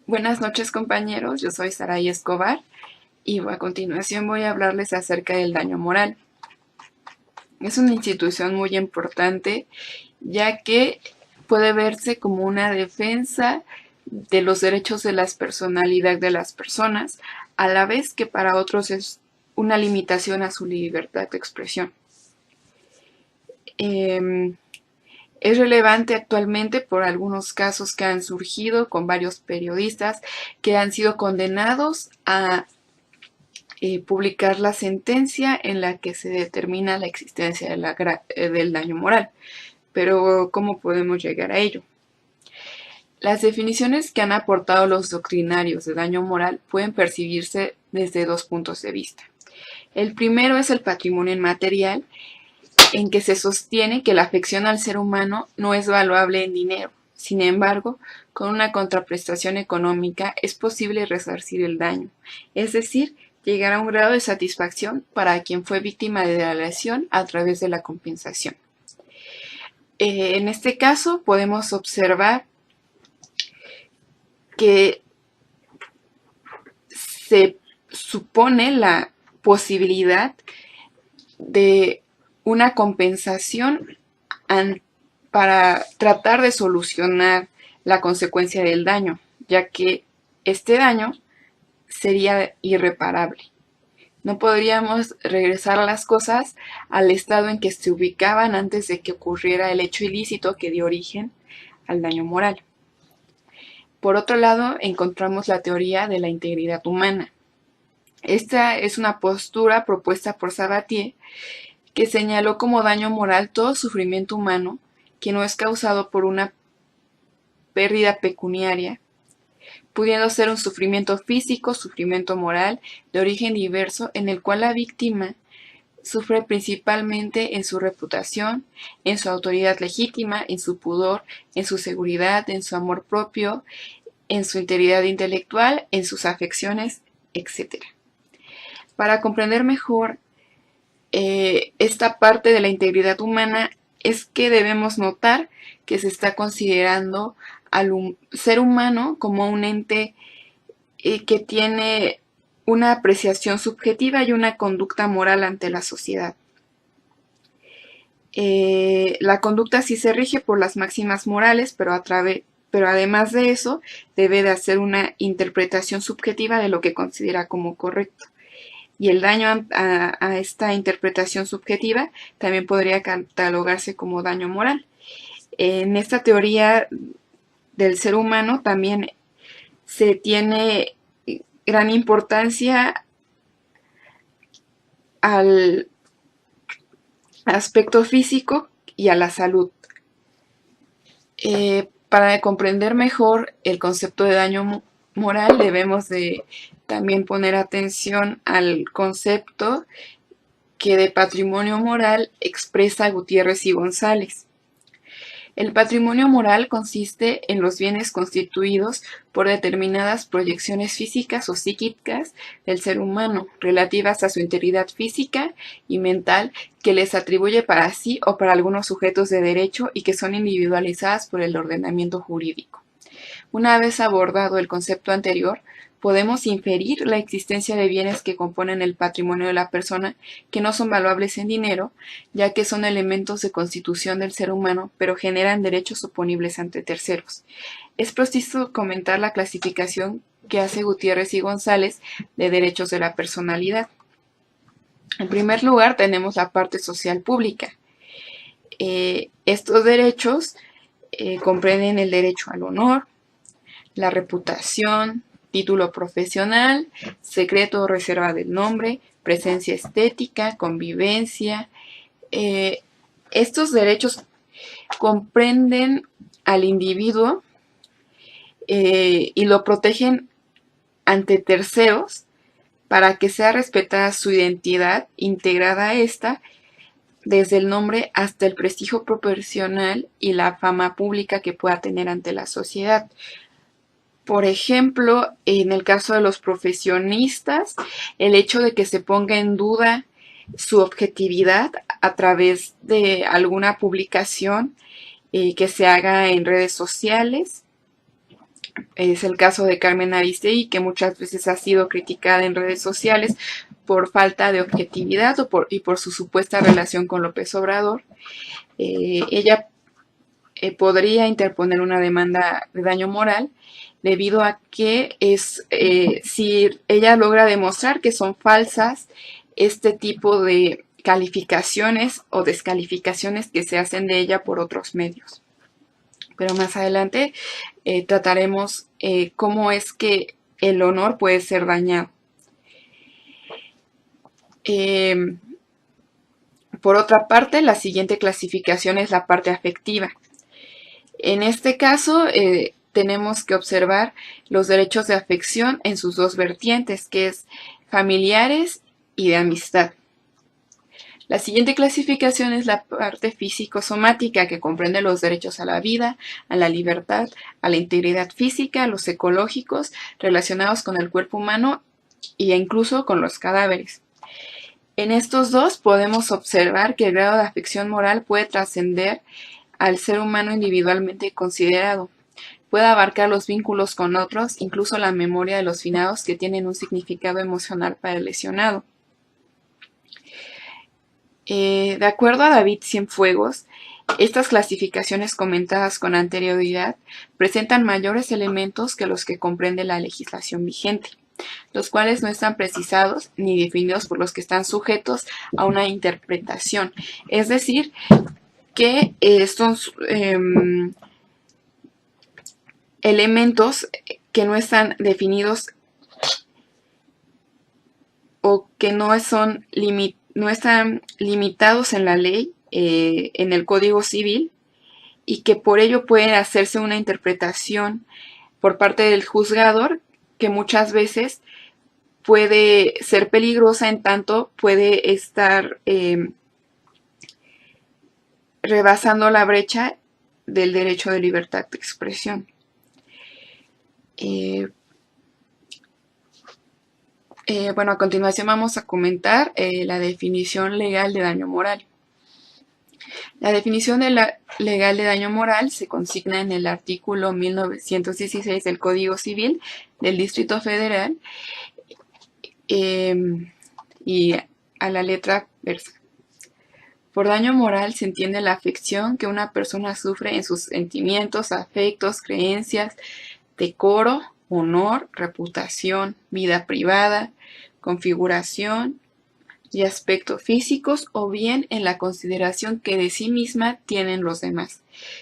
Buenas noches, compañeros, yo soy Saray Escobar y a continuación voy a hablarles acerca del daño moral. Es una institución muy importante ya que puede verse como una defensa de los derechos de la personalidad de las personas, a la vez que para otros es una limitación a su libertad de expresión. Es relevante actualmente por algunos casos que han surgido con varios periodistas que han sido condenados a publicar la sentencia en la que se determina la existencia del daño moral. Pero, ¿cómo podemos llegar a ello? Las definiciones que han aportado los doctrinarios de daño moral pueden percibirse desde dos puntos de vista. El primero es el patrimonio inmaterial, en que se sostiene que la afección al ser humano no es valuable en dinero. Sin embargo, con una contraprestación económica es posible resarcir el daño, es decir, llegar a un grado de satisfacción para quien fue víctima de la lesión a través de la compensación. En este caso podemos observar que se supone la posibilidad de una compensación para tratar de solucionar la consecuencia del daño, ya que este daño sería irreparable. No podríamos regresar las cosas al estado en que se ubicaban antes de que ocurriera el hecho ilícito que dio origen al daño moral. Por otro lado, encontramos la teoría de la integridad humana. Esta es una postura propuesta por Sabatier, que señaló como daño moral todo sufrimiento humano que no es causado por una pérdida pecuniaria, pudiendo ser un sufrimiento físico, sufrimiento moral, de origen diverso, en el cual la víctima sufre principalmente en su reputación, en su autoridad legítima, en su pudor, en su seguridad, en su amor propio, en su integridad intelectual, en sus afecciones, etc. Para comprender mejor esta parte de la integridad humana es que debemos notar que se está considerando al ser humano como un ente que tiene una apreciación subjetiva y una conducta moral ante la sociedad. La conducta sí se rige por las máximas morales, pero además de eso debe de hacer una interpretación subjetiva de lo que considera como correcto. Y el daño a esta interpretación subjetiva también podría catalogarse como daño moral. En esta teoría del ser humano también se tiene gran importancia al aspecto físico y a la salud. Para comprender mejor el concepto de daño moral debemos de también poner atención al concepto que de patrimonio moral expresa Gutiérrez y González. El patrimonio moral consiste en los bienes constituidos por determinadas proyecciones físicas o psíquicas del ser humano, relativas a su integridad física y mental, que les atribuye para sí o para algunos sujetos de derecho y que son individualizadas por el ordenamiento jurídico. Una vez abordado el concepto anterior, podemos inferir la existencia de bienes que componen el patrimonio de la persona que no son valuables en dinero, ya que son elementos de constitución del ser humano, pero generan derechos oponibles ante terceros. Es preciso comentar la clasificación que hace Gutiérrez y González de derechos de la personalidad. En primer lugar, tenemos la parte social pública. Estos derechos comprenden el derecho al honor, la reputación, título profesional, secreto o reserva del nombre, presencia estética, convivencia. Estos derechos comprenden al individuo y lo protegen ante terceros para que sea respetada su identidad, integrada a esta, desde el nombre hasta el prestigio profesional y la fama pública que pueda tener ante la sociedad. Por ejemplo, en el caso de los profesionistas, el hecho de que se ponga en duda su objetividad a través de alguna publicación que se haga en redes sociales, Es el caso de Carmen Aristegui, que muchas veces ha sido criticada en redes sociales por falta de objetividad y por su supuesta relación con López Obrador. Ella podría interponer una demanda de daño moral debido a que si ella logra demostrar que son falsas este tipo de calificaciones o descalificaciones que se hacen de ella por otros medios. Pero más adelante trataremos cómo es que el honor puede ser dañado. Por otra parte, la siguiente clasificación es la parte afectiva. En este caso, tenemos que observar los derechos de afección en sus dos vertientes, que es familiares y de amistad. La siguiente clasificación es la parte físico-somática, que comprende los derechos a la vida, a la libertad, a la integridad física, a los ecológicos relacionados con el cuerpo humano e incluso con los cadáveres. En estos dos podemos observar que el grado de afección moral puede trascender al ser humano individualmente considerado. Puede abarcar los vínculos con otros, incluso la memoria de los finados que tienen un significado emocional para el lesionado. De acuerdo a David Cienfuegos, estas clasificaciones comentadas con anterioridad presentan mayores elementos que los que comprende la legislación vigente, los cuales no están precisados ni definidos por los que están sujetos a una interpretación. Es decir, que estos elementos que no están definidos o que no están limitados en la ley, en el Código Civil, y que por ello puede hacerse una interpretación por parte del juzgador que muchas veces puede ser peligrosa, en tanto puede estar rebasando la brecha del derecho de libertad de expresión. Bueno, a continuación vamos a comentar la definición legal de daño moral. La definición legal de daño moral se consigna en el artículo 1916 del Código Civil del Distrito Federal y a la letra versa. Por daño moral se entiende la afección que una persona sufre en sus sentimientos, afectos, creencias, decoro, honor, reputación, vida privada, configuración y aspectos físicos, o bien en la consideración que de sí misma tienen los demás.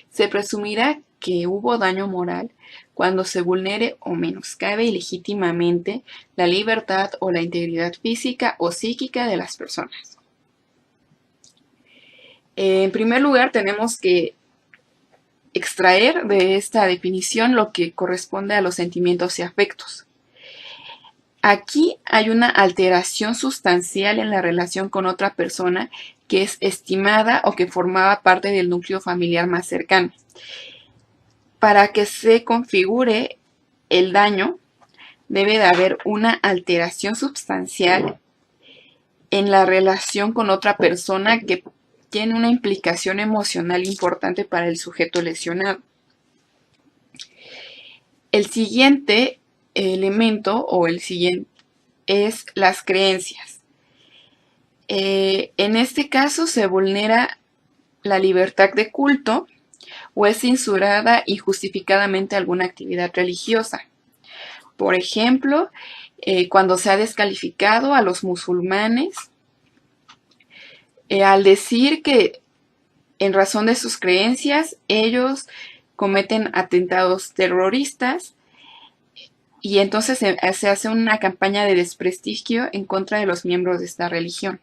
Se presumirá que hubo daño moral cuando se vulnere o menoscabe ilegítimamente la libertad o la integridad física o psíquica de las personas. En primer lugar, tenemos que extraer de esta definición lo que corresponde a los sentimientos y afectos. Aquí hay una alteración sustancial en la relación con otra persona que es estimada o que formaba parte del núcleo familiar más cercano. Para que se configure el daño, debe de haber una alteración sustancial en la relación con otra persona que tiene una implicación emocional importante para el sujeto lesionado. El siguiente elemento o el siguiente es las creencias. En este caso se vulnera la libertad de culto o es censurada injustificadamente alguna actividad religiosa. Por ejemplo, cuando se ha descalificado a los musulmanes al decir que en razón de sus creencias ellos cometen atentados terroristas, y entonces se hace una campaña de desprestigio en contra de los miembros de esta religión.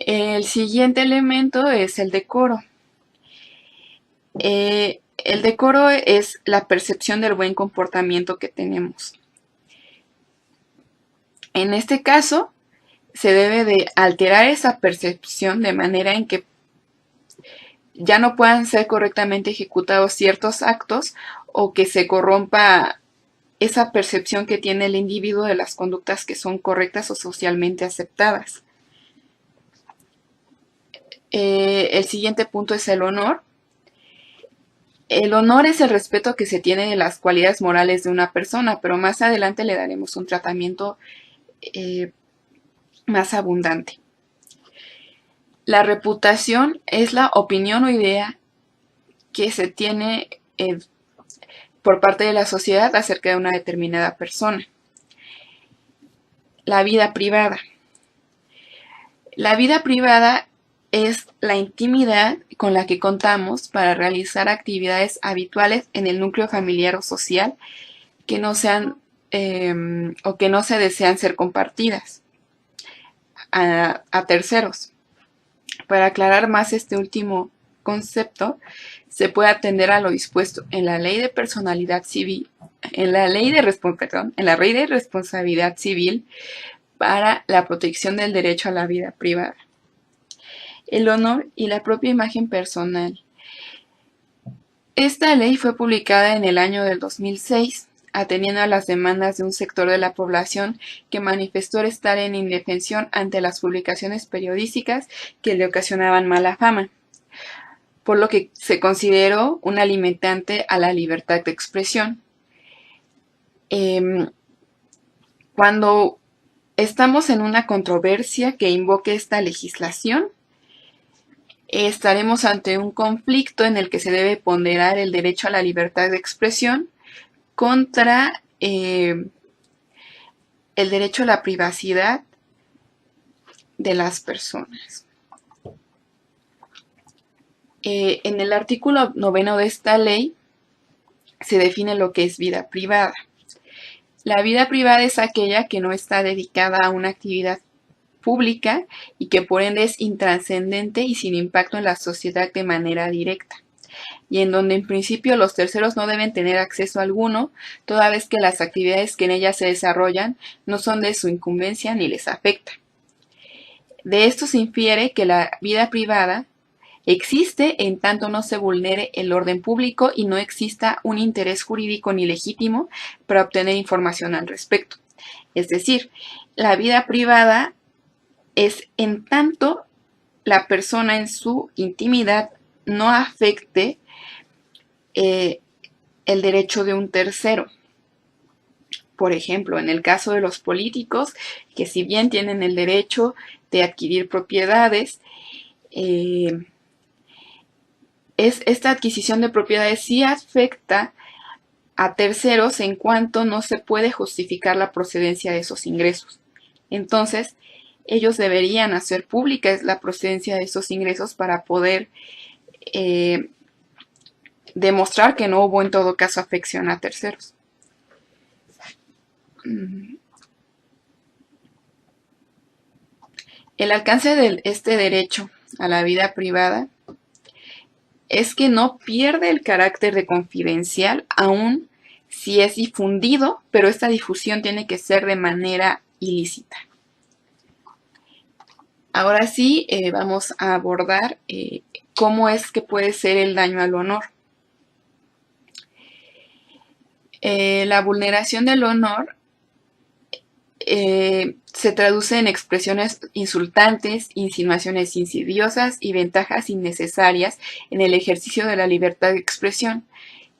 El siguiente elemento es el decoro. El decoro es la percepción del buen comportamiento que tenemos. En este caso, se debe de alterar esa percepción de manera en que ya no puedan ser correctamente ejecutados ciertos actos o que se corrompa esa percepción que tiene el individuo de las conductas que son correctas o socialmente aceptadas. El siguiente punto es el honor. El honor es el respeto que se tiene de las cualidades morales de una persona, pero más adelante le daremos un tratamiento más abundante. La reputación es la opinión o idea que se tiene por parte de la sociedad acerca de una determinada persona. La vida privada. La vida privada es la intimidad con la que contamos para realizar actividades habituales en el núcleo familiar o social que no sean o que no se desean ser compartidas a terceros. Para aclarar más este último concepto, se puede atender a lo dispuesto en la Ley de Personalidad Civil, en la Ley de Responsabilidad Civil para la protección del derecho a la vida privada. El honor y la propia imagen personal. Esta ley fue publicada en el año del 2006, atendiendo a las demandas de un sector de la población que manifestó estar en indefensión ante las publicaciones periodísticas que le ocasionaban mala fama, por lo que se consideró una limitante a la libertad de expresión. Cuando estamos en una controversia que invoque esta legislación, estaremos ante un conflicto en el que se debe ponderar el derecho a la libertad de expresión contra el derecho a la privacidad de las personas. En el artículo 9 de esta ley se define lo que es vida privada. La vida privada es aquella que no está dedicada a una actividad pública y que por ende es intrascendente y sin impacto en la sociedad de manera directa, y en donde en principio los terceros no deben tener acceso alguno, toda vez que las actividades que en ella se desarrollan no son de su incumbencia ni les afecta. De esto se infiere que la vida privada existe en tanto no se vulnere el orden público y no exista un interés jurídico ni legítimo para obtener información al respecto. Es decir, la vida privada es en tanto la persona en su intimidad no afecte el derecho de un tercero. Por ejemplo, en el caso de los políticos, que si bien tienen el derecho de adquirir propiedades, esta adquisición de propiedades sí afecta a terceros en cuanto no se puede justificar la procedencia de esos ingresos. Entonces, ellos deberían hacer pública la procedencia de esos ingresos para poder demostrar que no hubo en todo caso afección a terceros. El alcance de este derecho a la vida privada es que no pierde el carácter de confidencial aun si es difundido, pero esta difusión tiene que ser de manera ilícita. Ahora sí, vamos a abordar cómo es que puede ser el daño al honor. La vulneración del honor se traduce en expresiones insultantes, insinuaciones insidiosas y ventajas innecesarias en el ejercicio de la libertad de expresión,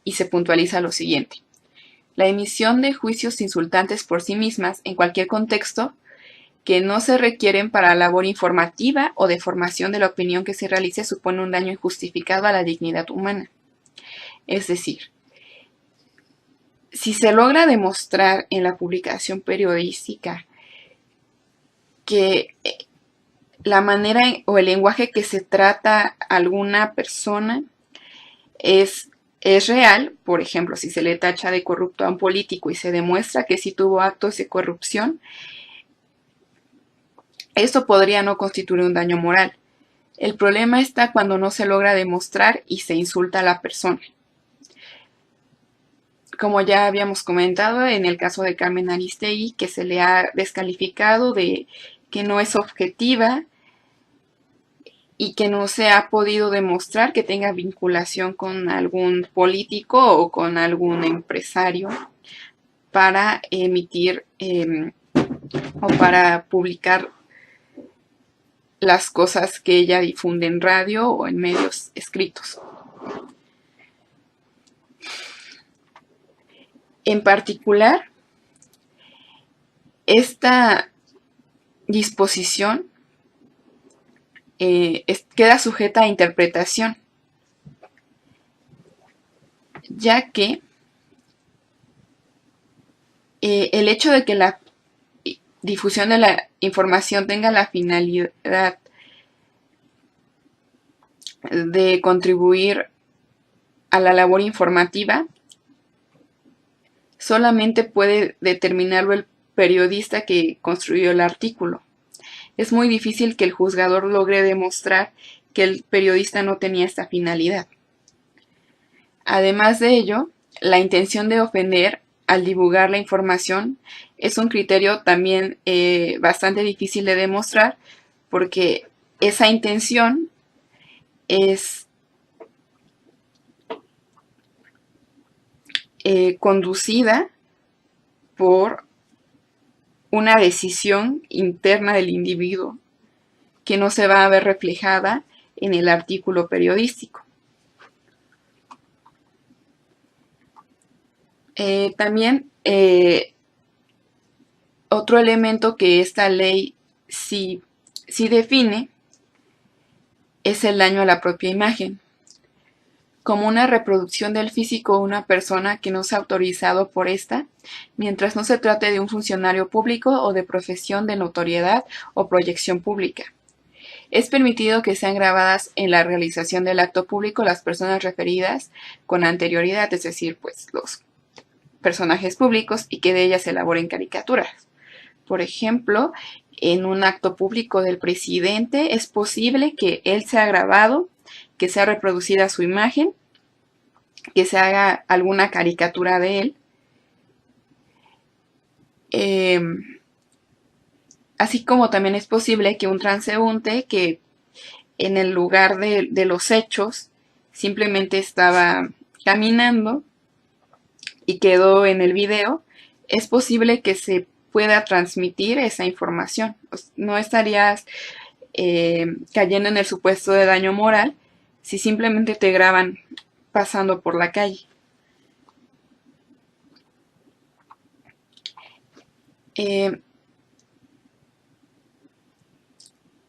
y se puntualiza lo siguiente. La emisión de juicios insultantes por sí mismas en cualquier contexto que no se requieren para la labor informativa o de formación de la opinión que se realice supone un daño injustificado a la dignidad humana. Es decir, si se logra demostrar en la publicación periodística que la manera o el lenguaje que se trata a alguna persona es real, por ejemplo, si se le tacha de corrupto a un político y se demuestra que sí tuvo actos de corrupción, esto podría no constituir un daño moral. El problema está cuando no se logra demostrar y se insulta a la persona. Como ya habíamos comentado en el caso de Carmen Aristegui, que se le ha descalificado de que no es objetiva y que no se ha podido demostrar que tenga vinculación con algún político o con algún empresario para emitir o para publicar las cosas que ella difunde en radio o en medios escritos. En particular, esta disposición queda sujeta a interpretación, ya que el hecho de que la difusión de la información tenga la finalidad de contribuir a la labor informativa, solamente puede determinarlo el periodista que construyó el artículo. Es muy difícil que el juzgador logre demostrar que el periodista no tenía esta finalidad. Además de ello, la intención de ofender al divulgar la información es un criterio también bastante difícil de demostrar, porque esa intención es conducida por una decisión interna del individuo que no se va a ver reflejada en el artículo periodístico. También otro elemento que esta ley sí define es el daño a la propia imagen, como una reproducción del físico de una persona que no sea autorizado por esta, mientras no se trate de un funcionario público o de profesión de notoriedad o proyección pública. Es permitido que sean grabadas en la realización del acto público las personas referidas con anterioridad, es decir, pues los personajes públicos, y que de ellas se elaboren caricaturas. Por ejemplo, en un acto público del presidente es posible que él sea grabado, que sea reproducida su imagen, que se haga alguna caricatura de él. Así como también es posible que un transeúnte que en el lugar de los hechos simplemente estaba caminando y quedó en el video, es posible que se pueda transmitir esa información. No estarías cayendo en el supuesto de daño moral si simplemente te graban pasando por la calle.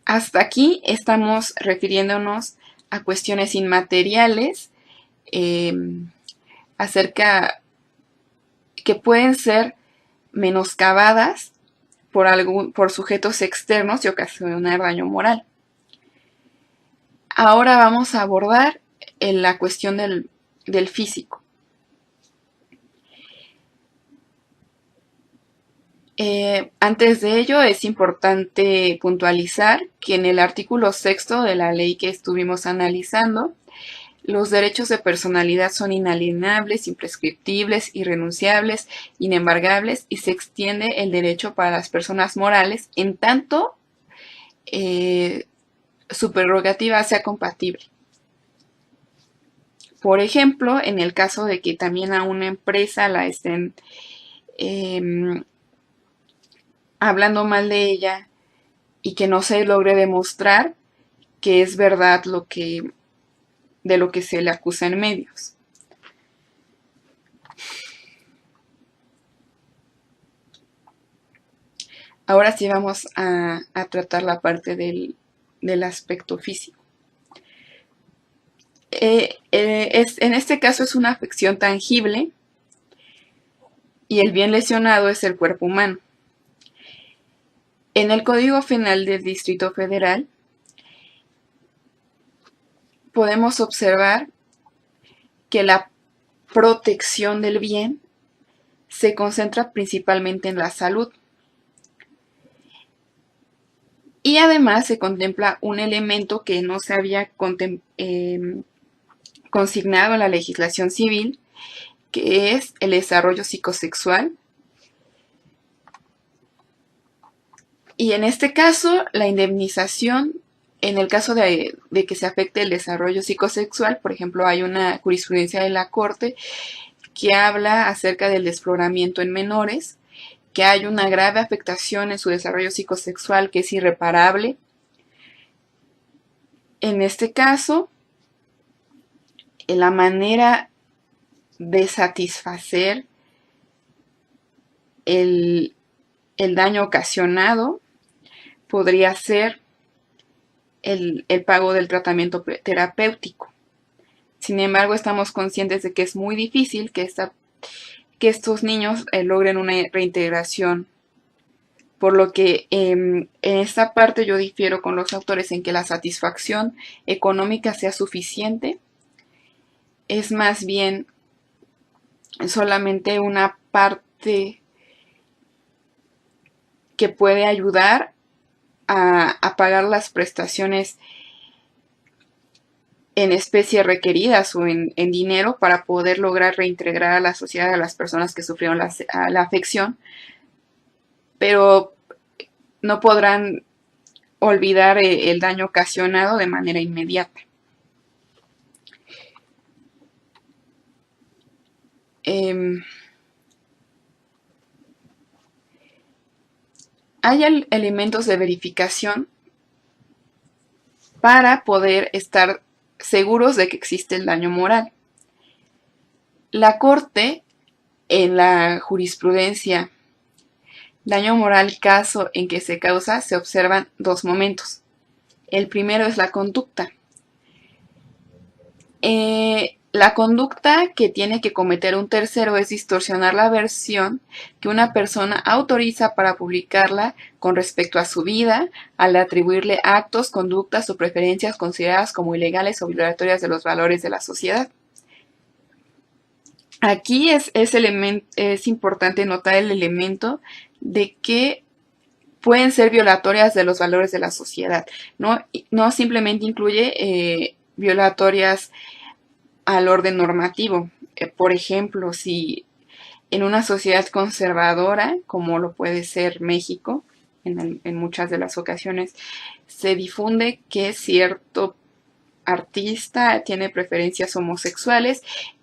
Hasta aquí estamos refiriéndonos a cuestiones inmateriales acerca que pueden ser menoscabadas por sujetos externos y ocasionar daño moral. Ahora vamos a abordar la cuestión del físico. Antes de ello es importante puntualizar que en el artículo 6 de la ley que estuvimos analizando, los derechos de personalidad son inalienables, imprescriptibles, irrenunciables, inembargables, y se extiende el derecho para las personas morales en tanto su prerrogativa sea compatible. Por ejemplo, en el caso de que también a una empresa la estén hablando mal de ella y que no se logre demostrar que es verdad de lo que se le acusa en medios. Ahora sí vamos a tratar la parte del aspecto físico. En este caso es una afección tangible y el bien lesionado es el cuerpo humano. En el Código Penal del Distrito Federal podemos observar que la protección del bien se concentra principalmente en la salud. Y además se contempla un elemento que no se había consignado en la legislación civil, que es el desarrollo psicosexual. Y en este caso, la indemnización, en el caso de que se afecte el desarrollo psicosexual, por ejemplo, hay una jurisprudencia de la Corte que habla acerca del desfloramiento en menores, que hay una grave afectación en su desarrollo psicosexual que es irreparable. En este caso, la manera de satisfacer el, el daño ocasionado podría ser el pago del tratamiento terapéutico. Sin embargo, estamos conscientes de que es muy difícil que estos niños logren una reintegración, por lo que en esta parte yo difiero con los autores en que la satisfacción económica sea suficiente. Es más bien solamente una parte que puede ayudar a pagar las prestaciones en especie requeridas o en dinero para poder lograr reintegrar a la sociedad a las personas que sufrieron la afección, pero no podrán olvidar el daño ocasionado de manera inmediata. Hay elementos de verificación para poder estar seguros de que existe el daño moral. La Corte, en la jurisprudencia daño moral caso en que se causa, se observan dos momentos. El primero es la conducta. La conducta que tiene que cometer un tercero es distorsionar la versión que una persona autoriza para publicarla con respecto a su vida, al atribuirle actos, conductas o preferencias consideradas como ilegales o violatorias de los valores de la sociedad. Aquí es importante notar el elemento de que pueden ser violatorias de los valores de la sociedad. No simplemente incluye violatorias al orden normativo. Por ejemplo, si en una sociedad conservadora, como lo puede ser México, en muchas de las ocasiones, se difunde que cierto artista tiene preferencias homosexuales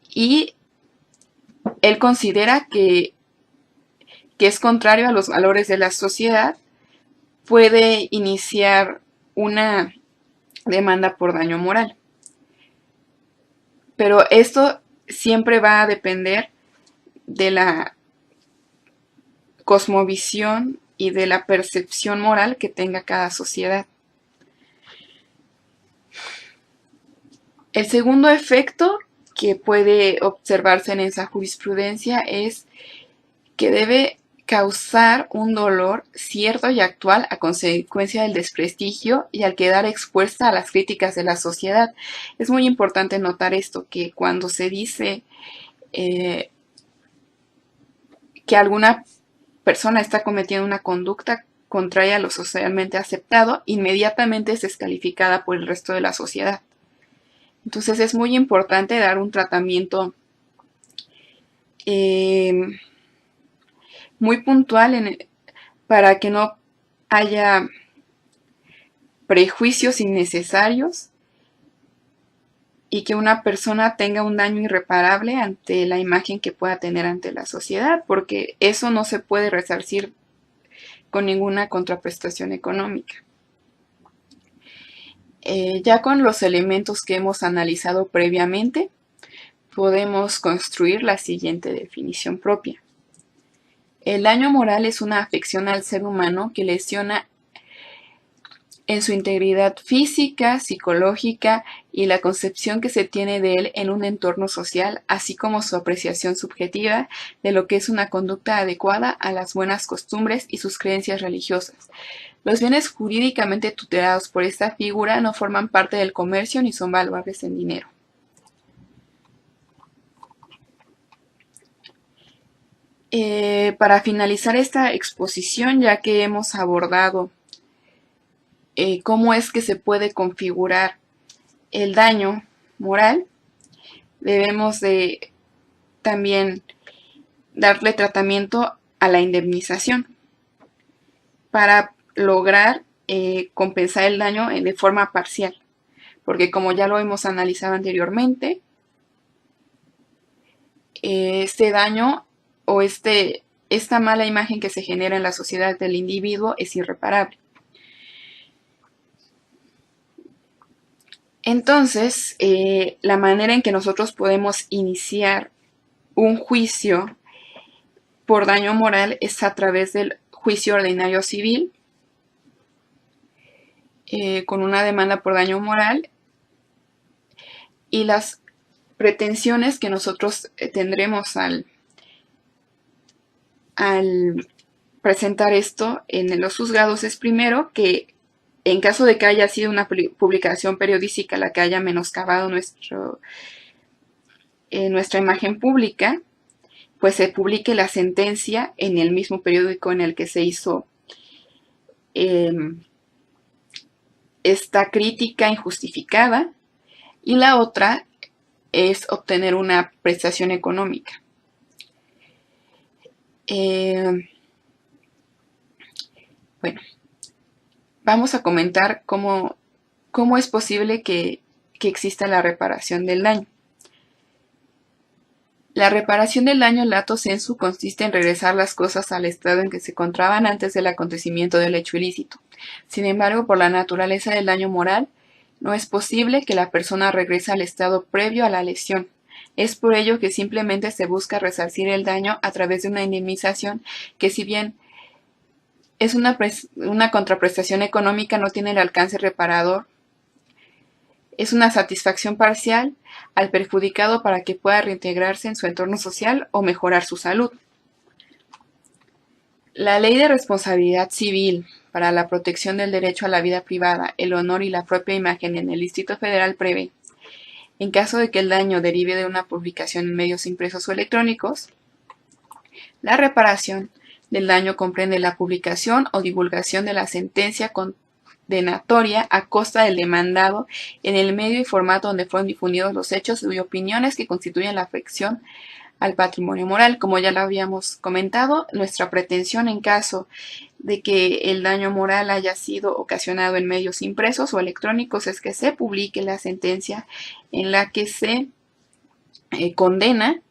y él considera que es contrario a los valores de la sociedad, puede iniciar una demanda por daño moral. Pero esto siempre va a depender de la cosmovisión y de la percepción moral que tenga cada sociedad. El segundo efecto que puede observarse en esa jurisprudencia es que debe causar un dolor cierto y actual a consecuencia del desprestigio y al quedar expuesta a las críticas de la sociedad. Es muy importante notar esto, que cuando se dice que alguna persona está cometiendo una conducta contraria a lo socialmente aceptado, inmediatamente es descalificada por el resto de la sociedad. Entonces es muy importante dar un tratamiento muy puntual para que no haya prejuicios innecesarios y que una persona tenga un daño irreparable ante la imagen que pueda tener ante la sociedad, porque eso no se puede resarcir con ninguna contraprestación económica. Ya con los elementos que hemos analizado previamente, podemos construir la siguiente definición propia. El daño moral es una afección al ser humano que lesiona en su integridad física, psicológica y la concepción que se tiene de él en un entorno social, así como su apreciación subjetiva de lo que es una conducta adecuada a las buenas costumbres y sus creencias religiosas. Los bienes jurídicamente tutelados por esta figura no forman parte del comercio ni son valuables en dinero. Para finalizar esta exposición, ya que hemos abordado cómo es que se puede configurar el daño moral, debemos de también darle tratamiento a la indemnización para lograr compensar el daño de forma parcial, porque como ya lo hemos analizado anteriormente, este daño o esta mala imagen que se genera en la sociedad del individuo es irreparable. Entonces, la manera en que nosotros podemos iniciar un juicio por daño moral es a través del juicio ordinario civil, con una demanda por daño moral, y las pretensiones que nosotros tendremos al presentar esto en los juzgados es, primero, que en caso de que haya sido una publicación periodística la que haya menoscabado nuestra imagen pública, pues se publique la sentencia en el mismo periódico en el que se hizo esta crítica injustificada. Y la otra es obtener una prestación económica. Bueno, vamos a comentar cómo es posible que exista la reparación del daño. La reparación del daño lato sensu consiste en regresar las cosas al estado en que se encontraban antes del acontecimiento del hecho ilícito. Sin embargo, por la naturaleza del daño moral, no es posible que la persona regrese al estado previo a la lesión. Es por ello que simplemente se busca resarcir el daño a través de una indemnización que, si bien es una contraprestación económica, no tiene el alcance reparador. Es una satisfacción parcial al perjudicado para que pueda reintegrarse en su entorno social o mejorar su salud. La Ley de Responsabilidad Civil para la protección del derecho a la vida privada, el honor y la propia imagen en el Distrito Federal prevé, en caso de que el daño derive de una publicación en medios impresos o electrónicos, la reparación del daño comprende la publicación o divulgación de la sentencia condenatoria a costa del demandado en el medio y formato donde fueron difundidos los hechos y opiniones que constituyen la afección al patrimonio moral. Como ya lo habíamos comentado, nuestra pretensión en caso de que el daño moral haya sido ocasionado en medios impresos o electrónicos es que se publique la sentencia en la que se condena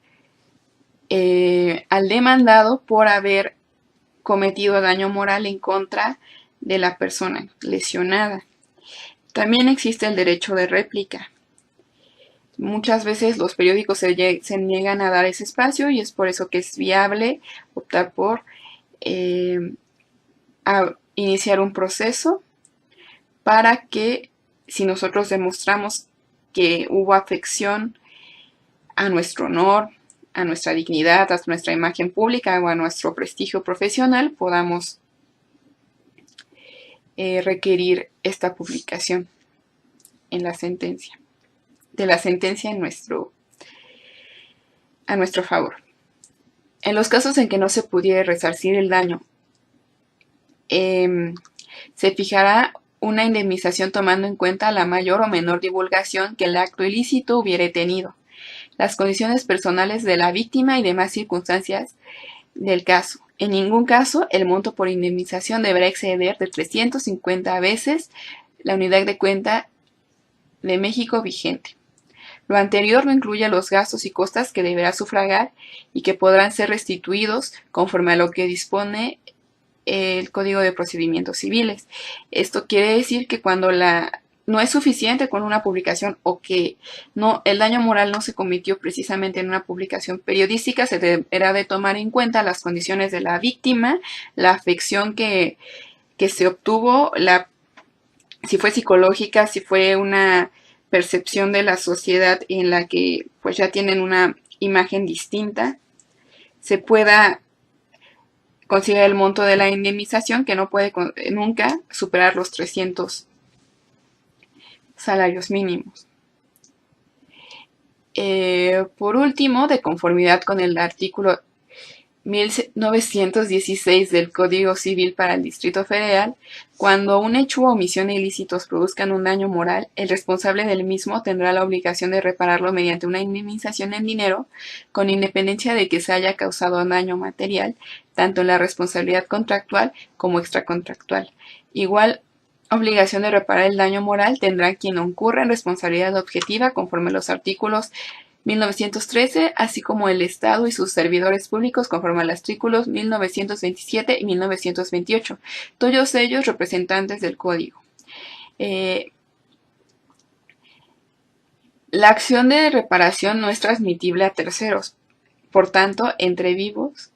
al demandado por haber cometido daño moral en contra de la persona lesionada. También existe el derecho de réplica. Muchas veces los periódicos se niegan a dar ese espacio y es por eso que es viable optar por iniciar un proceso para que, si nosotros demostramos que hubo afección a nuestro honor, a nuestra dignidad, a nuestra imagen pública o a nuestro prestigio profesional, podamos requerir esta publicación en la sentencia, de la sentencia a nuestro favor. En los casos en que no se pudiera resarcir el daño, se fijará una indemnización tomando en cuenta la mayor o menor divulgación que el acto ilícito hubiere tenido, las condiciones personales de la víctima y demás circunstancias del caso. En ningún caso, el monto por indemnización deberá exceder de 350 veces la unidad de cuenta de México vigente. Lo anterior no incluye los gastos y costas que deberá sufragar y que podrán ser restituidos conforme a lo que dispone el Código de Procedimientos Civiles. Esto quiere decir que cuando no es suficiente con una publicación o que el daño moral no se cometió precisamente en una publicación periodística, se deberá de tomar en cuenta las condiciones de la víctima, la afección que se obtuvo, si fue psicológica, si fue una percepción de la sociedad en la que pues ya tienen una imagen distinta, se pueda considerar el monto de la indemnización, que no puede nunca superar los 300 salarios mínimos. Por último, de conformidad con el artículo 1916 del Código Civil para el Distrito Federal, cuando un hecho o omisión ilícitos produzcan un daño moral, el responsable del mismo tendrá la obligación de repararlo mediante una indemnización en dinero, con independencia de que se haya causado daño material, tanto en la responsabilidad contractual como extracontractual. Igual obligación de reparar el daño moral tendrá quien incurra en responsabilidad objetiva conforme a los artículos 1913, así como el Estado y sus servidores públicos conforme a los artículos 1927 y 1928, todos ellos representantes del Código. La acción de reparación no es transmitible a terceros, por tanto, entre vivos,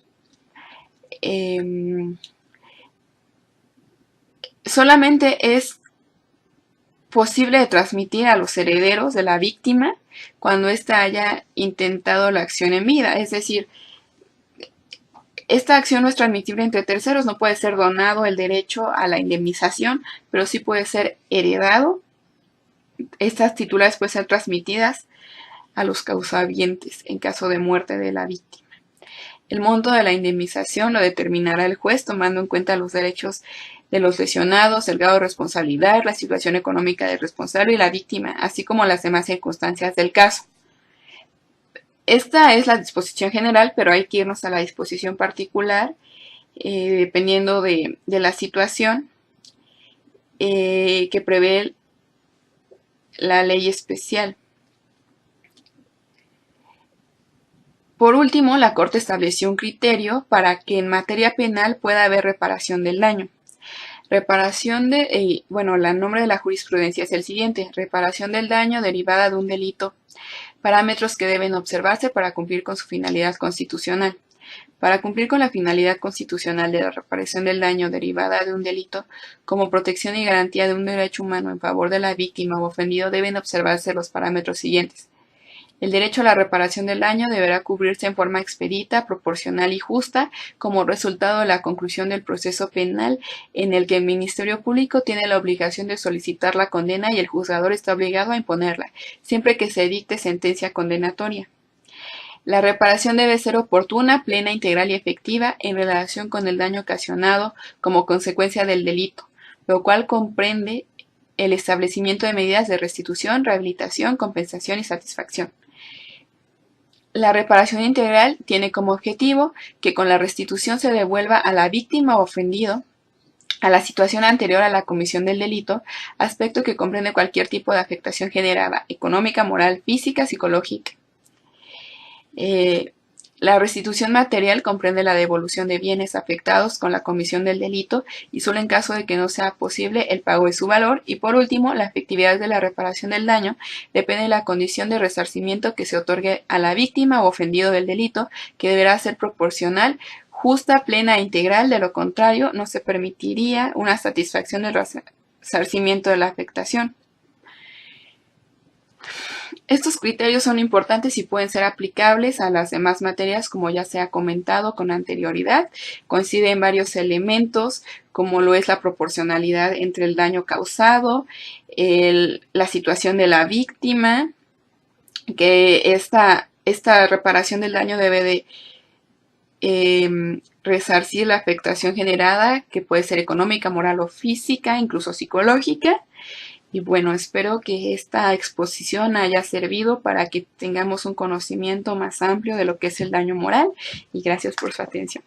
solamente es posible de transmitir a los herederos de la víctima cuando ésta haya intentado la acción en vida. Es decir, esta acción no es transmitible entre terceros, no puede ser donado el derecho a la indemnización, pero sí puede ser heredado. Estas titulares pueden ser transmitidas a los causavientes en caso de muerte de la víctima. El monto de la indemnización lo determinará el juez tomando en cuenta los derechos de los lesionados, el grado de responsabilidad, la situación económica del responsable y la víctima, así como las demás circunstancias del caso. Esta es la disposición general, pero hay que irnos a la disposición particular, dependiendo de la situación que prevé la ley especial. Por último, la Corte estableció un criterio para que en materia penal pueda haber reparación del daño. Reparación de, el nombre de la jurisprudencia es el siguiente: reparación del daño derivada de un delito. Parámetros que deben observarse para cumplir con su finalidad constitucional. Para cumplir con la finalidad constitucional de la reparación del daño derivada de un delito, como protección y garantía de un derecho humano en favor de la víctima o ofendido, deben observarse los parámetros siguientes. El derecho a la reparación del daño deberá cubrirse en forma expedita, proporcional y justa como resultado de la conclusión del proceso penal en el que el Ministerio Público tiene la obligación de solicitar la condena y el juzgador está obligado a imponerla, siempre que se dicte sentencia condenatoria. La reparación debe ser oportuna, plena, integral y efectiva en relación con el daño ocasionado como consecuencia del delito, lo cual comprende el establecimiento de medidas de restitución, rehabilitación, compensación y satisfacción. La reparación integral tiene como objetivo que con la restitución se devuelva a la víctima o ofendido a la situación anterior a la comisión del delito, aspecto que comprende cualquier tipo de afectación generada, económica, moral, física, psicológica. La restitución material comprende la devolución de bienes afectados con la comisión del delito y solo en caso de que no sea posible el pago de su valor. Y por último, la efectividad de la reparación del daño depende de la condición de resarcimiento que se otorgue a la víctima o ofendido del delito, que deberá ser proporcional, justa, plena e integral. De lo contrario, no se permitiría una satisfacción del resarcimiento de la afectación. Estos criterios son importantes y pueden ser aplicables a las demás materias, como ya se ha comentado con anterioridad. Coinciden varios elementos, como lo es la proporcionalidad entre el daño causado, la situación de la víctima, que esta reparación del daño debe de resarcir la afectación generada, que puede ser económica, moral o física, incluso psicológica. Y bueno, espero que esta exposición haya servido para que tengamos un conocimiento más amplio de lo que es el daño moral, y gracias por su atención.